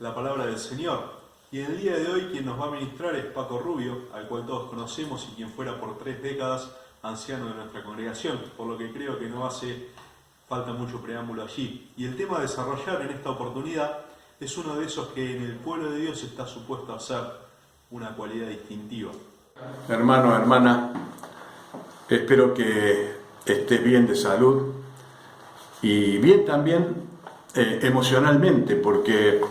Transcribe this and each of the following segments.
la palabra del Señor. Y en el día de hoy quien nos va a ministrar es Paco Rubio, al cual todos conocemos y quien fuera por 3 décadas anciano de nuestra congregación, por lo que creo que no hace falta mucho preámbulo allí. Y el tema a desarrollar en esta oportunidad es uno de esos que en el pueblo de Dios está supuesto a ser una cualidad distintiva. Hermano, hermana, espero que estés bien de salud y bien también emocionalmente, porque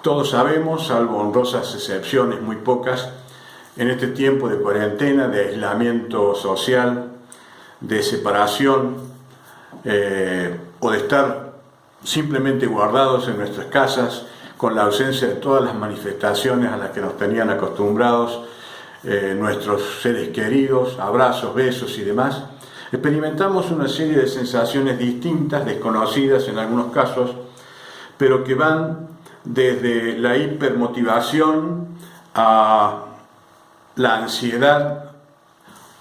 todos sabemos, salvo honrosas excepciones, muy pocas, en este tiempo de cuarentena, de aislamiento social, de separación, o de estar simplemente guardados en nuestras casas, con la ausencia de todas las manifestaciones a las que nos tenían acostumbrados nuestros seres queridos, abrazos, besos y demás, experimentamos una serie de sensaciones distintas, desconocidas en algunos casos, pero que van desde la hipermotivación a la ansiedad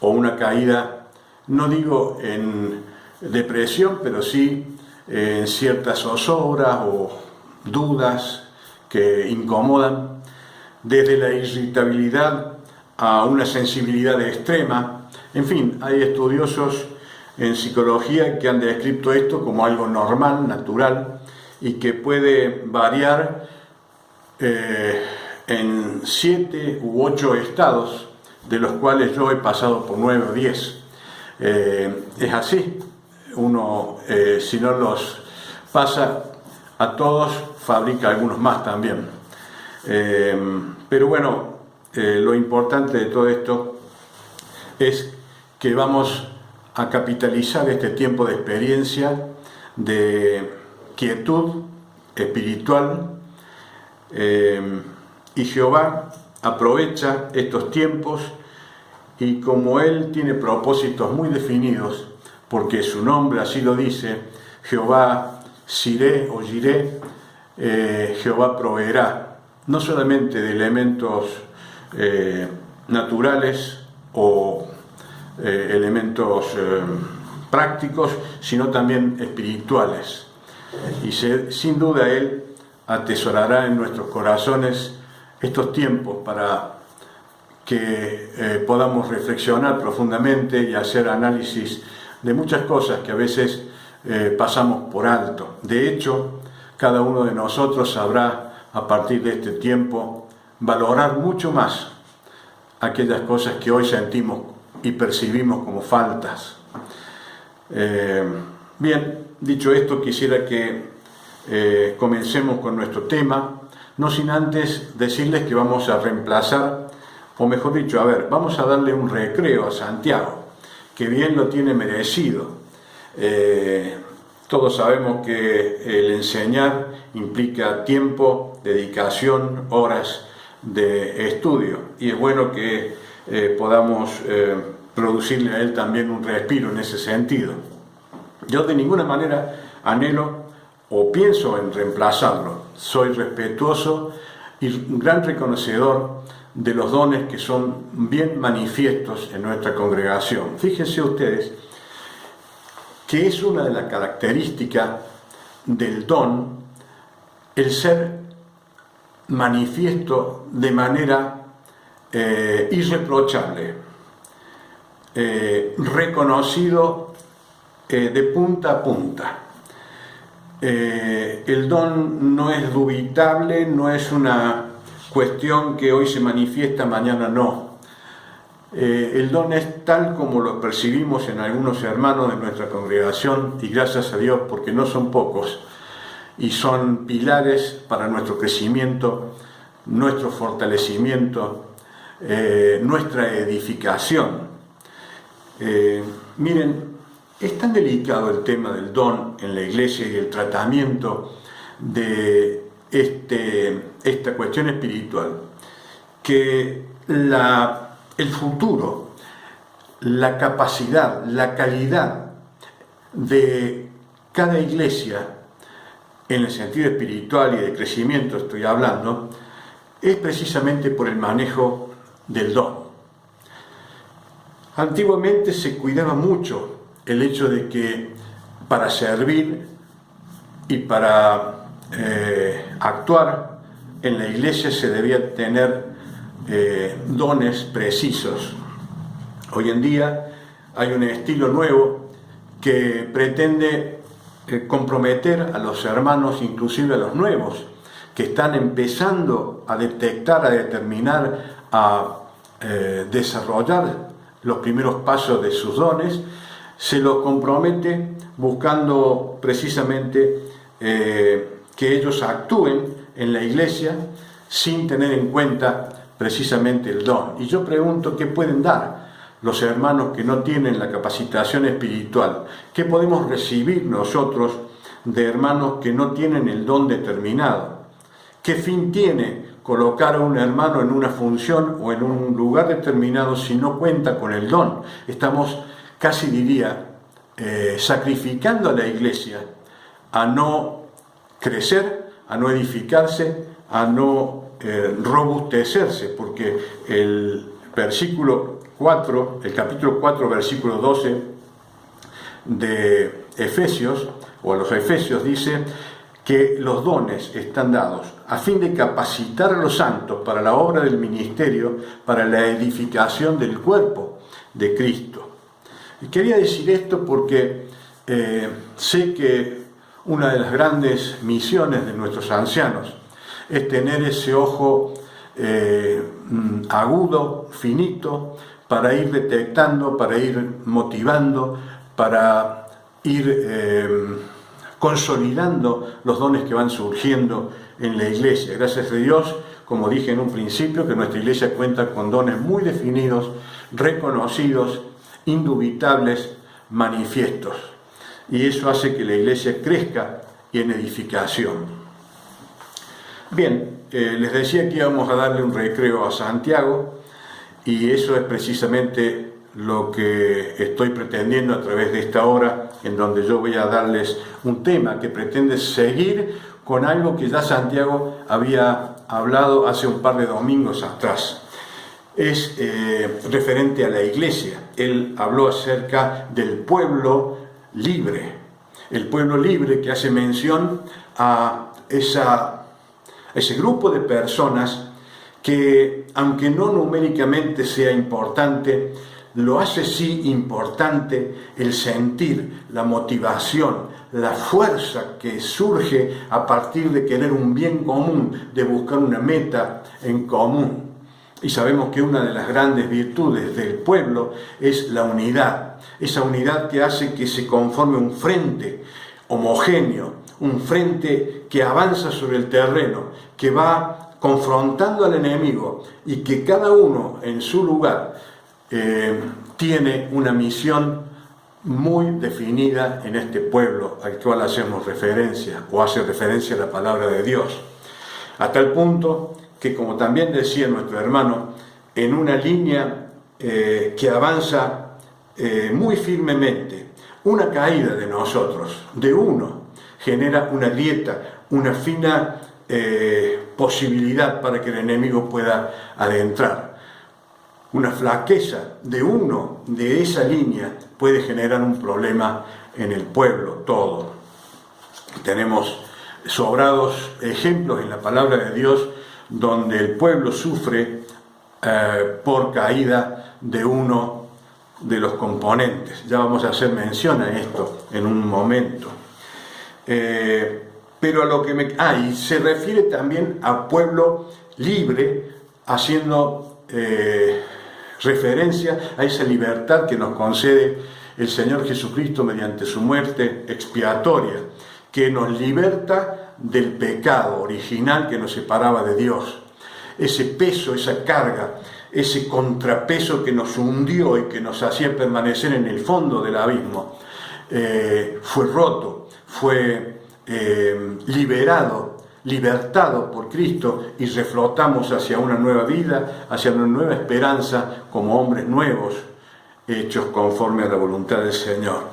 o una caída, no digo en depresión, pero sí en ciertas zozobras o dudas que incomodan, desde la irritabilidad a una sensibilidad extrema. En fin, hay estudiosos en psicología que han descrito esto como algo normal, natural, y que puede variar en 7 u 8 estados, de los cuales yo he pasado por 9 o 10. Es así, uno si no los pasa a todos, fabrica algunos más también. Pero bueno, lo importante de todo esto es que vamos a capitalizar este tiempo de experiencia, de quietud espiritual, y Jehová aprovecha estos tiempos y como Él tiene propósitos muy definidos, porque su nombre así lo dice, Jehová Siré o Jiré, Jehová proveerá, no solamente de elementos naturales o elementos prácticos, sino también espirituales. Y sin duda Él atesorará en nuestros corazones estos tiempos para que podamos reflexionar profundamente y hacer análisis de muchas cosas que a veces pasamos por alto. De hecho, cada uno de nosotros sabrá a partir de este tiempo valorar mucho más aquellas cosas que hoy sentimos y percibimos como faltas. Bien, dicho esto, quisiera que comencemos con nuestro tema, no sin antes decirles que vamos a reemplazar, o mejor dicho, vamos a darle un recreo a Santiago, que bien lo tiene merecido. Todos sabemos que el enseñar implica tiempo, dedicación, horas de estudio, y es bueno que podamos producirle a él también un respiro en ese sentido. Yo de ninguna manera anhelo o pienso en reemplazarlo. Soy respetuoso y un gran reconocedor de los dones que son bien manifiestos en nuestra congregación. Fíjense ustedes que es una de las características del don el ser manifiesto de manera irreprochable, reconocido de punta a punta. El don no es dubitable, no es una cuestión que hoy se manifiesta, mañana no. El don es tal como lo percibimos en algunos hermanos de nuestra congregación, y gracias a Dios porque no son pocos, y son pilares para nuestro crecimiento, nuestro fortalecimiento, nuestra edificación. Miren, es tan delicado el tema del don en la iglesia y el tratamiento de esta cuestión espiritual, que el futuro, la capacidad, la calidad de cada iglesia, en el sentido espiritual y de crecimiento estoy hablando, es precisamente por el manejo del don. Antiguamente se cuidaba mucho el hecho de que para servir y para actuar en la iglesia se debía tener dones precisos. Hoy en día hay un estilo nuevo que pretende comprometer a los hermanos, inclusive a los nuevos, que están empezando a detectar, a determinar, a desarrollar los primeros pasos de sus dones. Se los compromete buscando precisamente que ellos actúen en la iglesia sin tener en cuenta precisamente el don. Y yo pregunto, ¿qué pueden dar los hermanos que no tienen la capacitación espiritual? ¿Qué podemos recibir nosotros de hermanos que no tienen el don determinado? ¿Qué fin tiene colocar a un hermano en una función o en un lugar determinado si no cuenta con el don? Estamos, casi diría, sacrificando a la iglesia a no crecer, a no edificarse, a no robustecerse, porque el versículo 4, el capítulo 4, versículo 12 de Efesios, o a los Efesios, dice que los dones están dados a fin de capacitar a los santos para la obra del ministerio, para la edificación del cuerpo de Cristo. Y quería decir esto porque sé que una de las grandes misiones de nuestros ancianos es tener ese ojo agudo, finito, para ir detectando, para ir motivando, para ir consolidando los dones que van surgiendo en la iglesia. Gracias a Dios, como dije en un principio, que nuestra iglesia cuenta con dones muy definidos, reconocidos, indubitables, manifiestos. Y eso hace que la iglesia crezca y en edificación. Bien, les decía que íbamos a darle un recreo a Santiago, y eso es precisamente lo que estoy pretendiendo a través de esta hora, en donde yo voy a darles un tema que pretende seguir con algo que ya Santiago había hablado hace un par de domingos atrás. Es referente a la iglesia. Él habló acerca del pueblo libre, el pueblo libre, que hace mención a ese grupo de personas que, aunque no numéricamente sea importante, lo hace sí importante el sentir, la motivación, la fuerza que surge a partir de querer un bien común, de buscar una meta en común. Y sabemos que una de las grandes virtudes del pueblo es la unidad, esa unidad que hace que se conforme un frente homogéneo, un frente que avanza sobre el terreno, que va confrontando al enemigo y que cada uno en su lugar tiene una misión muy definida en este pueblo al cual hacemos referencia, o hace referencia a la palabra de Dios, a tal punto que, como también decía nuestro hermano, en una línea que avanza muy firmemente, una caída de nosotros, de uno, genera una grieta, una fina posibilidad para que el enemigo pueda adentrar. Una flaqueza de uno, de esa línea, puede generar un problema en el pueblo todo. Tenemos sobrados ejemplos en la palabra de Dios donde el pueblo sufre por caída de uno de los componentes. Ya vamos a hacer mención a esto en un momento. Pero a lo que y se refiere también a pueblo libre, haciendo referencia a esa libertad que nos concede el Señor Jesucristo mediante su muerte expiatoria, que nos liberta del pecado original que nos separaba de Dios. Ese peso, esa carga, ese contrapeso que nos hundió y que nos hacía permanecer en el fondo del abismo, fue roto, fue libertado por Cristo, y reflotamos hacia una nueva vida, hacia una nueva esperanza, como hombres nuevos, hechos conforme a la voluntad del Señor.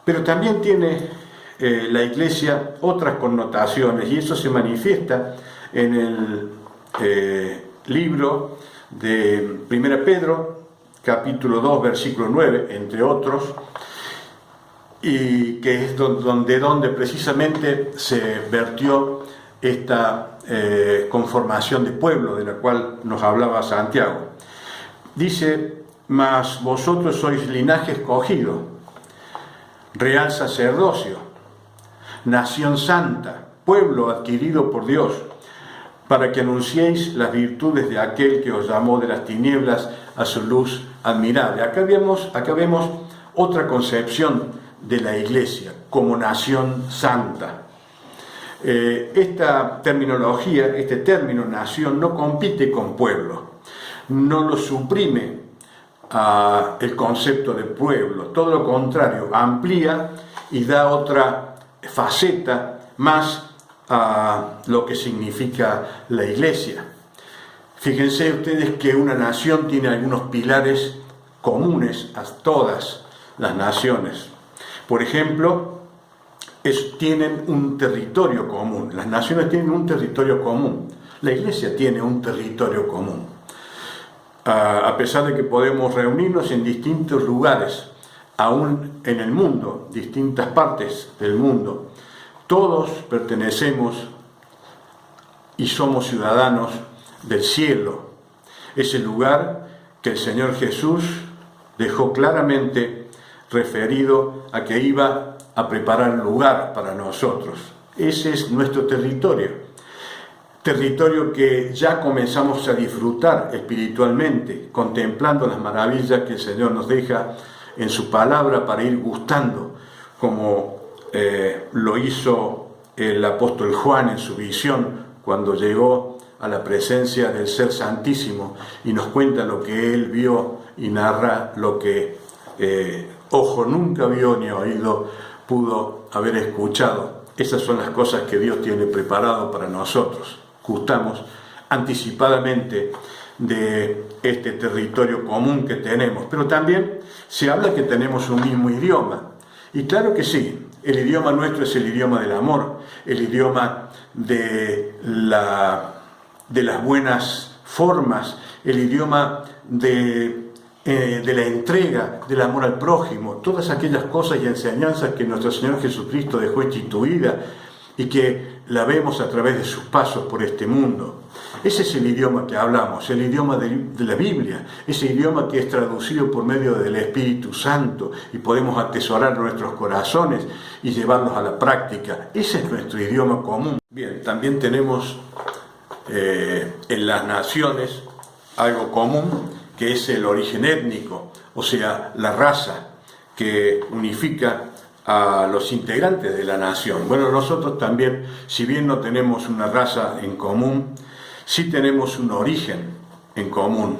Pero también tiene la iglesia otras connotaciones, y eso se manifiesta en el libro de 1 Pedro, capítulo 2, versículo 9, entre otros, y que es donde precisamente se vertió esta conformación de pueblo de la cual nos hablaba Santiago. Dice: mas vosotros sois linaje escogido, real sacerdocio, nación santa, pueblo adquirido por Dios, para que anunciéis las virtudes de aquel que os llamó de las tinieblas a su luz admirable. Acá vemos otra concepción de la Iglesia como nación santa. Esta terminología, este término nación, no compite con pueblo, no lo suprime el concepto de pueblo, todo lo contrario, amplía y da otra faceta más a lo que significa la Iglesia. Fíjense ustedes que una nación tiene algunos pilares comunes a todas las naciones. Por ejemplo, tienen un territorio común. Las naciones tienen un territorio común. La Iglesia tiene un territorio común. A pesar de que podemos reunirnos en distintos lugares, aún en el mundo, distintas partes del mundo, todos pertenecemos y somos ciudadanos del cielo, ese lugar que el Señor Jesús dejó claramente referido a que iba a preparar lugar para nosotros. Ese es nuestro territorio que ya comenzamos a disfrutar espiritualmente, contemplando las maravillas que el Señor nos deja en su palabra para ir gustando, como lo hizo el apóstol Juan en su visión cuando llegó a la presencia del Ser Santísimo y nos cuenta lo que él vio y narra lo que ojo nunca vio ni oído pudo haber escuchado. Esas son las cosas que Dios tiene preparado para nosotros. Gustamos anticipadamente de este territorio común que tenemos, pero también se habla que tenemos un mismo idioma. Y claro que sí, el idioma nuestro es el idioma del amor, el idioma de las buenas formas, el idioma de la entrega, del amor al prójimo, todas aquellas cosas y enseñanzas que nuestro Señor Jesucristo dejó instituida y que la vemos a través de sus pasos por este mundo. Ese es el idioma que hablamos, el idioma de la Biblia, ese idioma que es traducido por medio del Espíritu Santo y podemos atesorar nuestros corazones y llevarlos a la práctica. Ese es nuestro idioma común. Bien, también tenemos en las naciones algo común, que es el origen étnico, o sea, la raza que unifica a los integrantes de la nación. Bueno, nosotros también, si bien no tenemos una raza en común, sí tenemos un origen en común.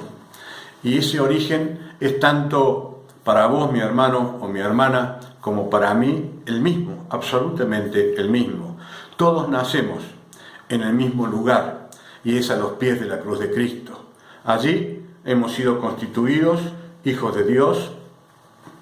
Y ese origen es tanto para vos, mi hermano o mi hermana, como para mí el mismo, absolutamente el mismo. Todos nacemos en el mismo lugar, y es a los pies de la cruz de Cristo. Allí hemos sido constituidos hijos de Dios,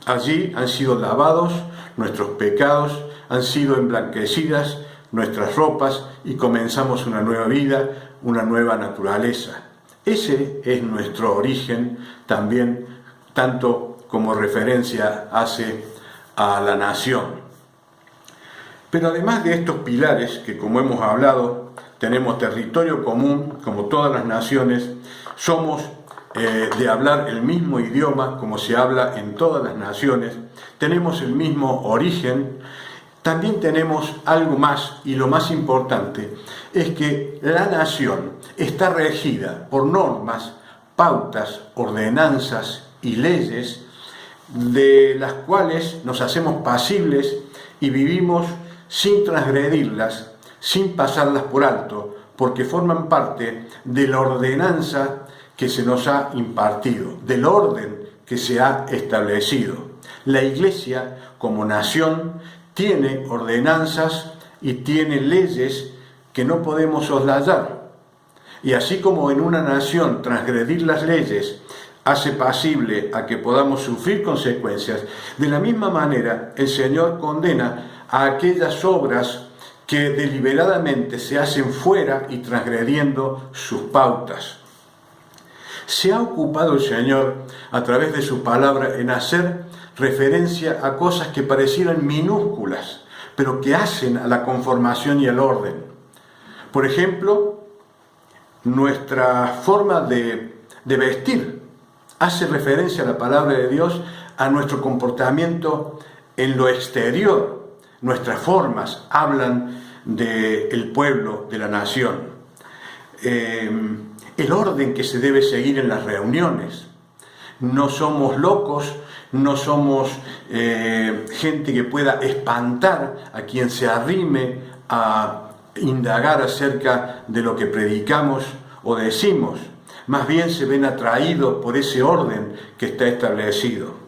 allí han sido lavados nuestros pecados, han sido emblanquecidas nuestras ropas y comenzamos una nueva vida, una nueva naturaleza. Ese es nuestro origen también, tanto como referencia hace a la nación. Pero además de estos pilares, que como hemos hablado, tenemos territorio común, como todas las naciones, somos de hablar el mismo idioma, como se habla en todas las naciones, tenemos el mismo origen, también tenemos algo más, y lo más importante, es que la nación está regida por normas, pautas, ordenanzas y leyes de las cuales nos hacemos pasibles y vivimos sin transgredirlas, sin pasarlas por alto, porque forman parte de la ordenanza que se nos ha impartido, del orden que se ha establecido. La Iglesia, como nación, tiene ordenanzas y tiene leyes que no podemos soslayar. Y así como en una nación transgredir las leyes hace pasible a que podamos sufrir consecuencias, de la misma manera el Señor condena a aquellas obras que deliberadamente se hacen fuera y transgrediendo sus pautas. Se ha ocupado el Señor a través de su palabra en hacer referencia a cosas que parecieran minúsculas, pero que hacen a la conformación y al orden. Por ejemplo, nuestra forma de vestir hace referencia a la palabra de Dios, a nuestro comportamiento en lo exterior. Nuestras formas hablan del pueblo, de la nación. El orden que se debe seguir en las reuniones. No somos locos, no somos gente que pueda espantar a quien se arrime a indagar acerca de lo que predicamos o decimos. Más bien se ven atraídos por ese orden que está establecido.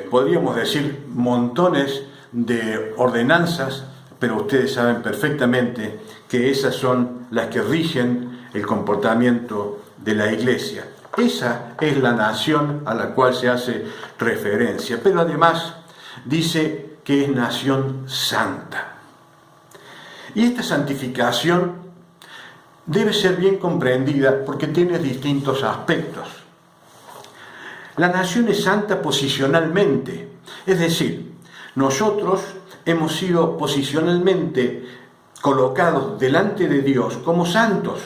Podríamos decir montones de ordenanzas, pero ustedes saben perfectamente que esas son las que rigen el comportamiento de la iglesia. Esa es la nación a la cual se hace referencia, pero además dice que es nación santa. Y esta santificación debe ser bien comprendida porque tiene distintos aspectos. La nación es santa posicionalmente, es decir, nosotros hemos sido posicionalmente colocados delante de Dios como santos,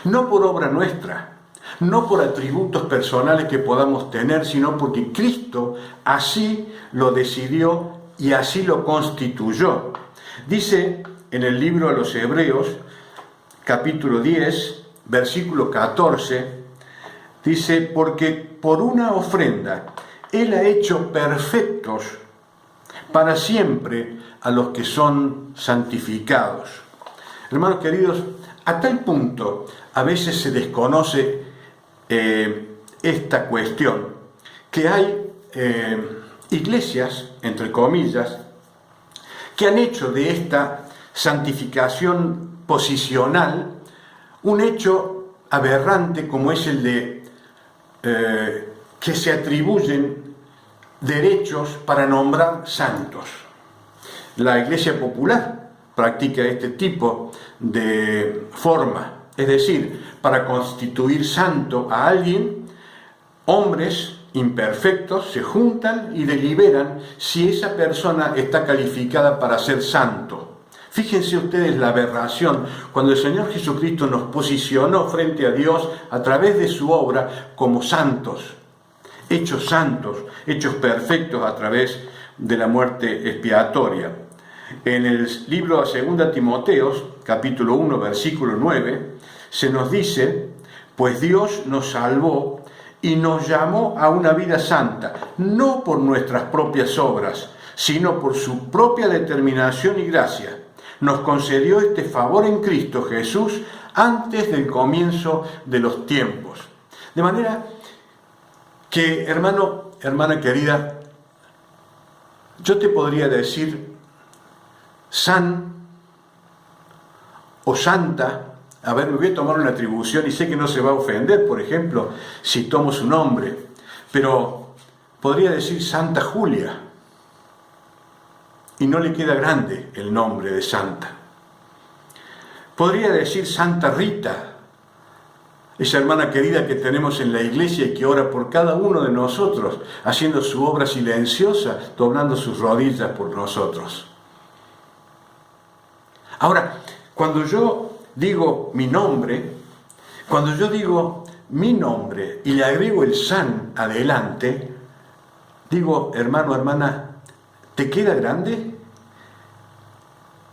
no por obra nuestra, no por atributos personales que podamos tener, sino porque Cristo así lo decidió y así lo constituyó. Dice en el libro a los Hebreos, capítulo 10, versículo 14, dice, porque por una ofrenda Él ha hecho perfectos para siempre a los que son santificados. Hermanos queridos, a tal punto a veces se desconoce esta cuestión, que hay iglesias, entre comillas, que han hecho de esta santificación posicional un hecho aberrante como es el de que se atribuyen derechos para nombrar santos. La Iglesia Popular practica este tipo de forma, es decir, para constituir santo a alguien, hombres imperfectos se juntan y deliberan si esa persona está calificada para ser santo. Fíjense ustedes la aberración cuando el Señor Jesucristo nos posicionó frente a Dios a través de su obra como santos, hechos perfectos a través de la muerte expiatoria. En el libro de 2 Timoteos, capítulo 1, versículo 9, se nos dice, pues Dios nos salvó y nos llamó a una vida santa, no por nuestras propias obras, sino por su propia determinación y gracia. Nos concedió este favor en Cristo Jesús antes del comienzo de los tiempos. De manera que, hermano, hermana querida, yo te podría decir san o santa. A ver, me voy a tomar una atribución y sé que no se va a ofender, por ejemplo, si tomo su nombre, pero podría decir Santa Julia, y no le queda grande el nombre de santa. Podría decir Santa Rita, esa hermana querida que tenemos en la iglesia y que ora por cada uno de nosotros, haciendo su obra silenciosa, doblando sus rodillas por nosotros. Ahora, cuando yo digo mi nombre y le agrego el san adelante, digo, hermano, hermana, ¿te queda grande?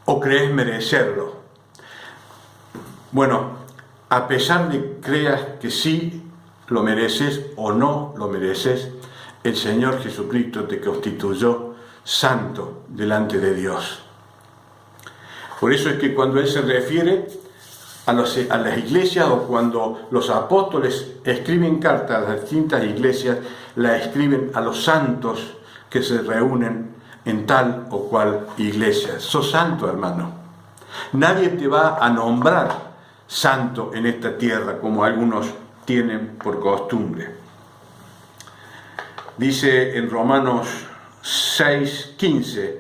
¿O crees merecerlo? Bueno, a pesar de que creas que sí lo mereces o no lo mereces, el Señor Jesucristo te constituyó santo delante de Dios. Por eso es que cuando Él se refiere a las iglesias o cuando los apóstoles escriben cartas a las distintas iglesias, la escriben a los santos que se reúnen en tal o cual iglesia. Sos santo, hermano. Nadie te va a nombrar santo en esta tierra como algunos tienen por costumbre. Dice en Romanos 6:15,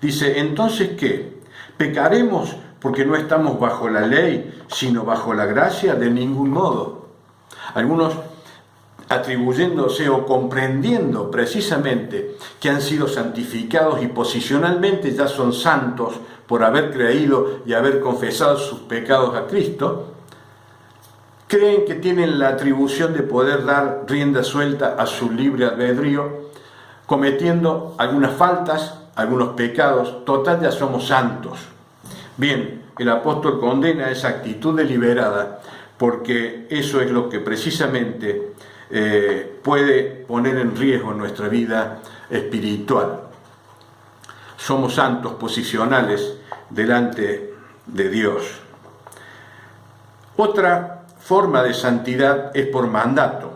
dice, ¿entonces qué? ¿Pecaremos porque no estamos bajo la ley, sino bajo la gracia? De ningún modo. Algunos atribuyéndose o comprendiendo precisamente que han sido santificados y posicionalmente ya son santos por haber creído y haber confesado sus pecados a Cristo, creen que tienen la atribución de poder dar rienda suelta a su libre albedrío, cometiendo algunas faltas, algunos pecados. Total, ya somos santos. Bien, el apóstol condena esa actitud deliberada, porque eso es lo que precisamente puede poner en riesgo nuestra vida espiritual. Somos santos posicionales delante de Dios. Otra forma de santidad es por mandato.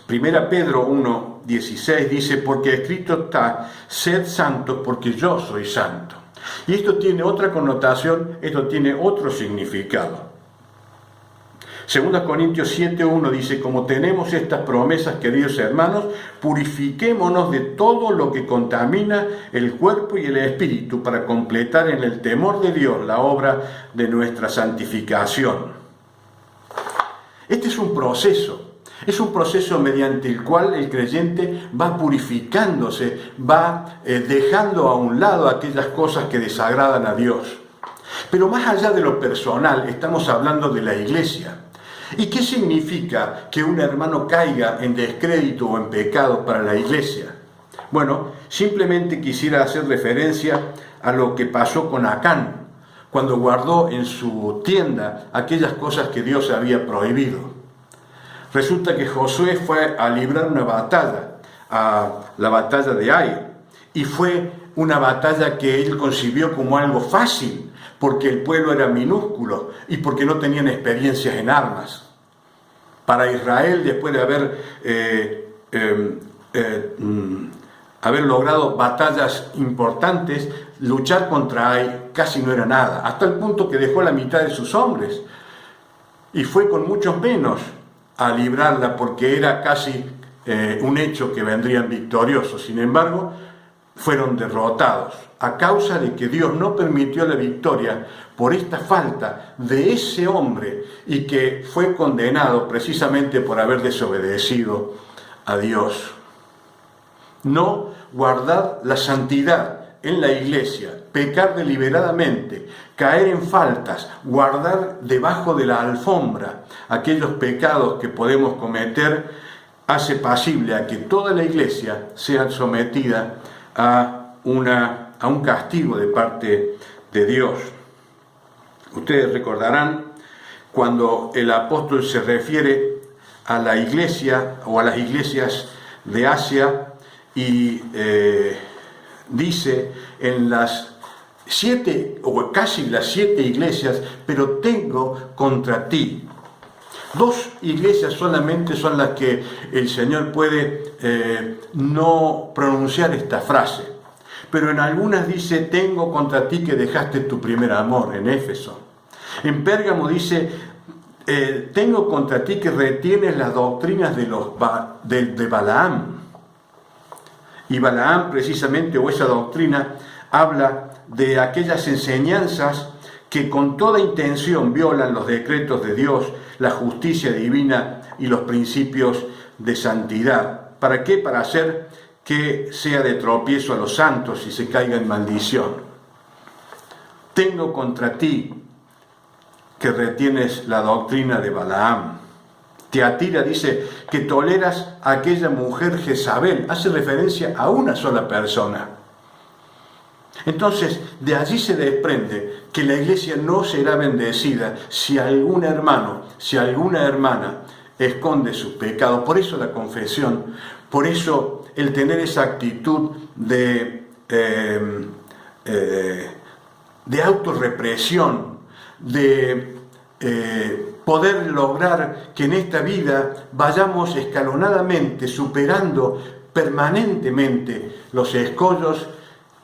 Primera Pedro 1:16 dice: porque escrito está, sed santos porque yo soy santo. Y esto tiene otra connotación, esto tiene otro significado. Segunda Corintios 7:1 dice: como tenemos estas promesas, queridos hermanos, purifiquémonos de todo lo que contamina el cuerpo y el espíritu, para completar en el temor de Dios la obra de nuestra santificación. Este es un proceso mediante el cual el creyente va purificándose, va dejando a un lado aquellas cosas que desagradan a Dios. Pero más allá de lo personal, estamos hablando de la iglesia. ¿Y qué significa que un hermano caiga en descrédito o en pecado para la iglesia? Bueno, simplemente quisiera hacer referencia a lo que pasó con Acán, cuando guardó en su tienda aquellas cosas que Dios había prohibido. Resulta que Josué fue a librar una batalla, a la batalla de Ai, y fue una batalla que él concibió como algo fácil, porque el pueblo era minúsculo y porque no tenían experiencias en armas. Para Israel, después de haber logrado batallas importantes, luchar contra Ai casi no era nada, hasta el punto que dejó la mitad de sus hombres y fue con muchos menos a librarla, porque era casi un hecho que vendrían victoriosos. Sin embargo, fueron derrotados a causa de que Dios no permitió la victoria por esta falta de ese hombre, y que fue condenado precisamente por haber desobedecido a Dios. No guardar la santidad en la iglesia, pecar deliberadamente, caer en faltas, guardar debajo de la alfombra aquellos pecados que podemos cometer, hace pasible a que toda la iglesia sea sometida a un castigo de parte de Dios. Ustedes recordarán cuando el apóstol se refiere a la iglesia o a las iglesias de Asia y dice en las 7 o casi las 7 iglesias: pero tengo contra ti. 2 iglesias solamente son las que el Señor puede no pronunciar esta frase, pero en algunas dice: tengo contra ti que dejaste tu primer amor, en Éfeso. En Pérgamo dice: tengo contra ti que retienes las doctrinas de Balaam. Y Balaam, precisamente, o esa doctrina, habla de aquellas enseñanzas que con toda intención violan los decretos de Dios, la justicia divina y los principios de santidad. ¿Para qué? Para hacer que sea de tropiezo a los santos y se caiga en maldición. Tengo contra ti que retienes la doctrina de Balaam. Tiatira dice que toleras a aquella mujer Jezabel. Hace referencia a una sola persona. Entonces, de allí se desprende que la iglesia no será bendecida si algún hermano, si alguna hermana esconde sus pecados. Por eso la confesión, por eso el tener esa actitud de autorrepresión, de poder lograr que en esta vida vayamos escalonadamente superando permanentemente los escollos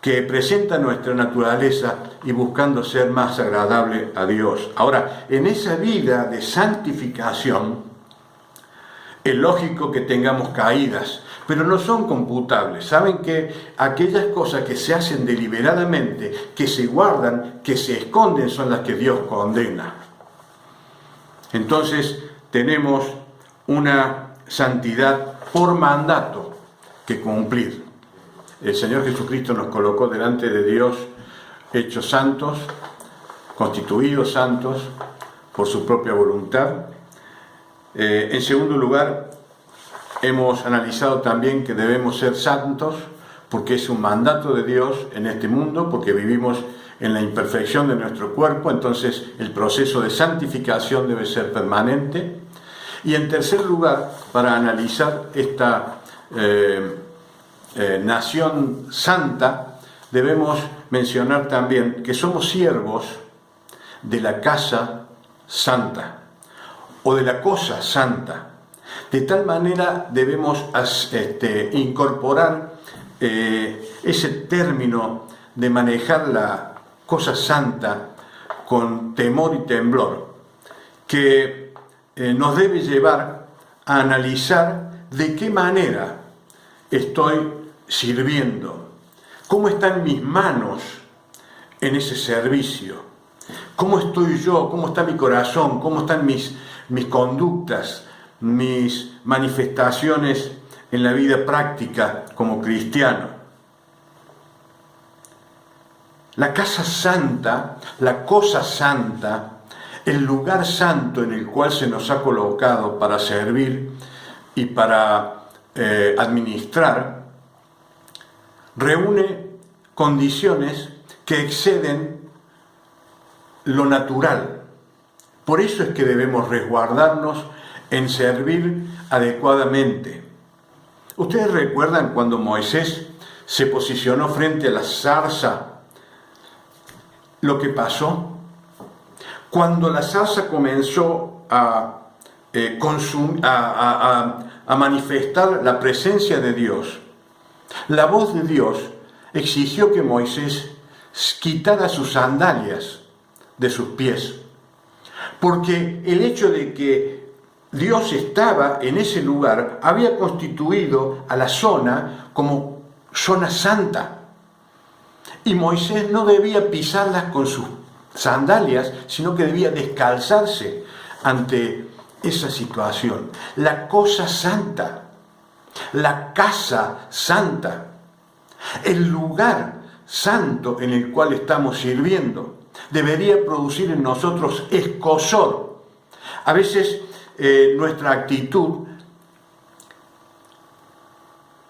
que presenta nuestra naturaleza y buscando ser más agradable a Dios. Ahora, en esa vida de santificación es lógico que tengamos caídas, pero no son computables. Saben que aquellas cosas que se hacen deliberadamente, que se guardan, que se esconden, son las que Dios condena. Entonces tenemos una santidad por mandato que cumplir. El Señor Jesucristo nos colocó delante de Dios hechos santos, constituidos santos por su propia voluntad. En segundo lugar, hemos analizado también que debemos ser santos porque es un mandato de Dios en este mundo, porque vivimos en la imperfección de nuestro cuerpo, entonces el proceso de santificación debe ser permanente. Y en tercer lugar, para analizar esta nación santa, debemos mencionar también que somos siervos de la casa santa o de la cosa santa. De tal manera debemos incorporar ese término de manejar la cosa santa con temor y temblor, que nos debe llevar a analizar de qué manera estoy sirviendo, cómo están mis manos en ese servicio, cómo estoy yo, cómo está mi corazón, cómo están mis conductas, mis manifestaciones en la vida práctica como cristiano. La casa santa, la cosa santa, el lugar santo en el cual se nos ha colocado para servir y para administrar, reúne condiciones que exceden lo natural. Por eso es que debemos resguardarnos en servir adecuadamente. ¿Ustedes recuerdan cuando Moisés se posicionó frente a la zarza? Lo que pasó cuando la zarza comenzó a manifestar la presencia de Dios, la voz de Dios exigió que Moisés quitara sus sandalias de sus pies, porque el hecho de que Dios estaba en ese lugar había constituido a la zona como zona santa. Y Moisés no debía pisarlas con sus sandalias, sino que debía descalzarse ante esa situación. La cosa santa, la casa santa, el lugar santo en el cual estamos sirviendo, debería producir en nosotros escozor. A veces nuestra actitud,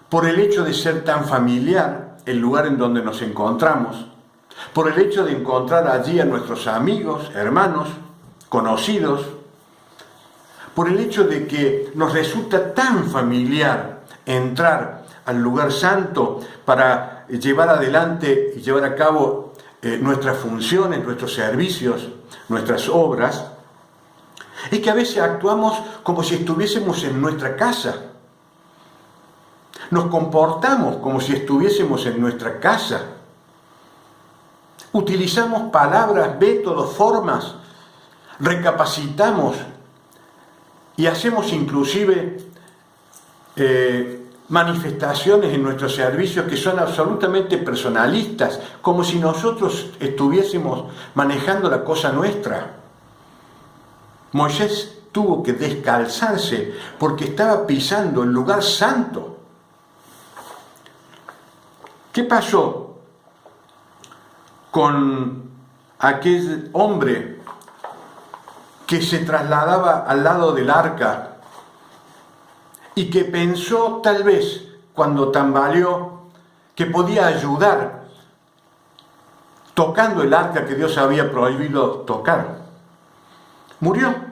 por el hecho de ser tan familiar, el lugar en donde nos encontramos, por el hecho de encontrar allí a nuestros amigos, hermanos, conocidos, por el hecho de que nos resulta tan familiar entrar al lugar santo para llevar adelante y llevar a cabo nuestras funciones, nuestros servicios, nuestras obras, es que a veces actuamos como si estuviésemos en nuestra casa. Nos comportamos como si estuviésemos en nuestra casa. Utilizamos palabras, métodos, formas, recapacitamos y hacemos inclusive manifestaciones en nuestros servicios que son absolutamente personalistas, como si nosotros estuviésemos manejando la cosa nuestra. Moisés tuvo que descalzarse porque estaba pisando el lugar santo. ¿Qué pasó con aquel hombre que se trasladaba al lado del arca y que pensó tal vez cuando tambaleó que podía ayudar tocando el arca que Dios había prohibido tocar? Murió.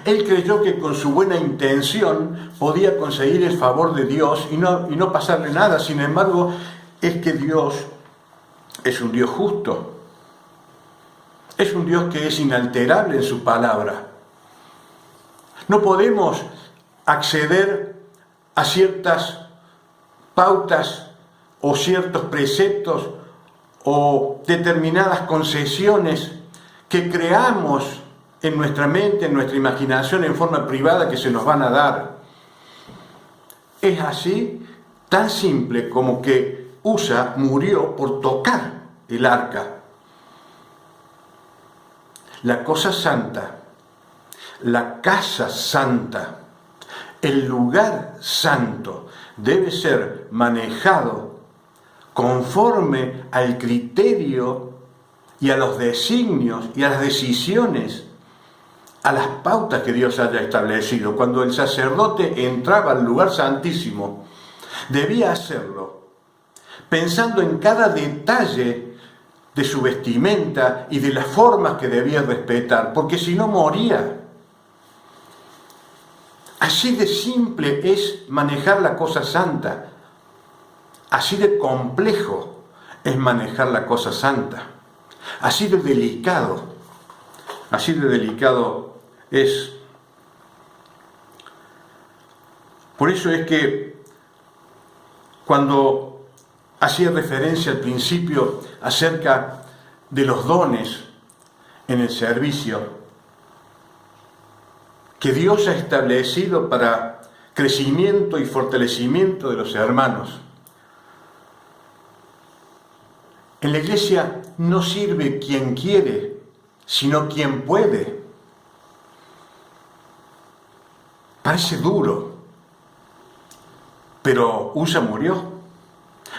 Él creyó que con su buena intención podía conseguir el favor de Dios y no pasarle nada. Sin embargo, es que Dios es un Dios justo. Es un Dios que es inalterable en su palabra. No podemos acceder a ciertas pautas o ciertos preceptos o determinadas concesiones que creamos en nuestra mente, en nuestra imaginación, en forma privada, que se nos van a dar. Es así, tan simple como que Usa murió por tocar el arca. La cosa santa, la casa santa, el lugar santo, debe ser manejado conforme al criterio y a los designios y a las decisiones, a las pautas que Dios haya establecido. Cuando el sacerdote entraba al lugar santísimo, debía hacerlo pensando en cada detalle de su vestimenta y de las formas que debía respetar, porque si no moría. Así de simple es manejar la cosa santa, así de complejo es manejar la cosa santa, así de delicado es. Por eso es que cuando hacía referencia al principio acerca de los dones en el servicio que Dios ha establecido para crecimiento y fortalecimiento de los hermanos, en la iglesia no sirve quien quiere, sino quien puede. Parece duro, pero Usa murió.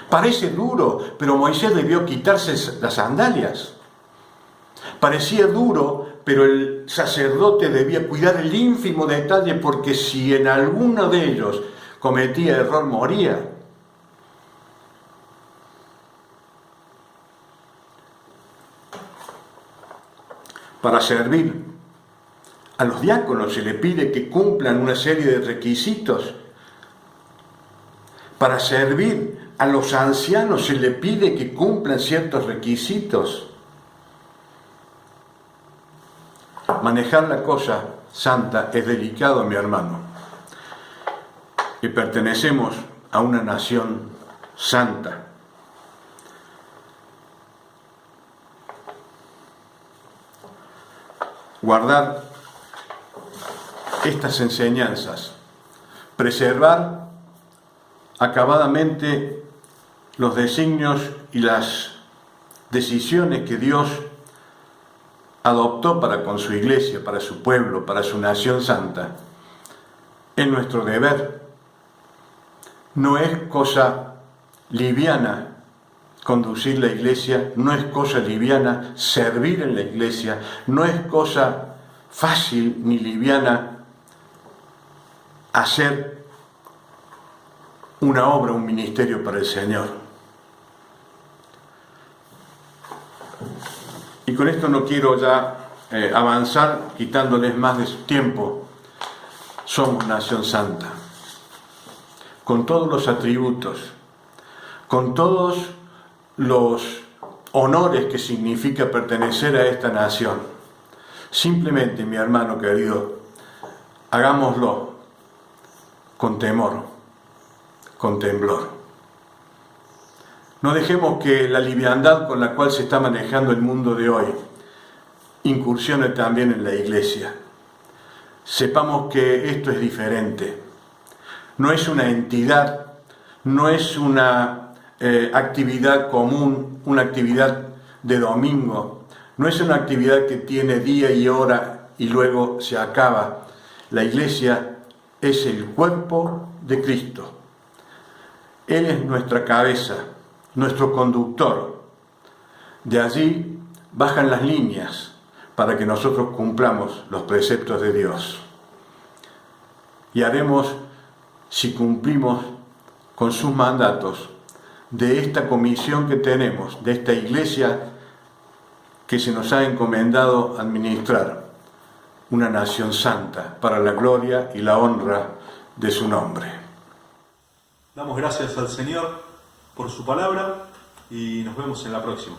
Parece duro, pero Moisés debió quitarse las sandalias. Parecía duro, pero el sacerdote debía cuidar el ínfimo detalle, porque si en alguno de ellos cometía error, moría. Para servir a los diáconos se le pide que cumplan una serie de requisitos. Para servir a los ancianos se le pide que cumplan ciertos requisitos. Manejar la cosa santa es delicado, mi hermano. Y pertenecemos a una nación santa. Guardar estas enseñanzas, preservar acabadamente los designios y las decisiones que Dios adoptó para con su iglesia, para su pueblo, para su nación santa, es nuestro deber. No es cosa liviana conducir la iglesia, no es cosa liviana servir en la iglesia, no es cosa fácil ni liviana hacer una obra, un ministerio para el Señor. Y con esto no quiero ya avanzar, quitándoles más de su tiempo. Somos nación santa, con todos los atributos, con todos los honores que significa pertenecer a esta nación. Simplemente, mi hermano querido, hagámoslo con temor, con temblor. No dejemos que la liviandad con la cual se está manejando el mundo de hoy incursione también en la iglesia. Sepamos que esto es diferente. No es una entidad, no es una actividad común, una actividad de domingo, no es una actividad que tiene día y hora y luego se acaba. La iglesia es el cuerpo de Cristo. Él es nuestra cabeza, nuestro conductor. De allí bajan las líneas para que nosotros cumplamos los preceptos de Dios. Y haremos, si cumplimos con sus mandatos, de esta comisión que tenemos, de esta iglesia que se nos ha encomendado administrar, una nación santa para la gloria y la honra de su nombre. Damos gracias al Señor por su palabra y nos vemos en la próxima.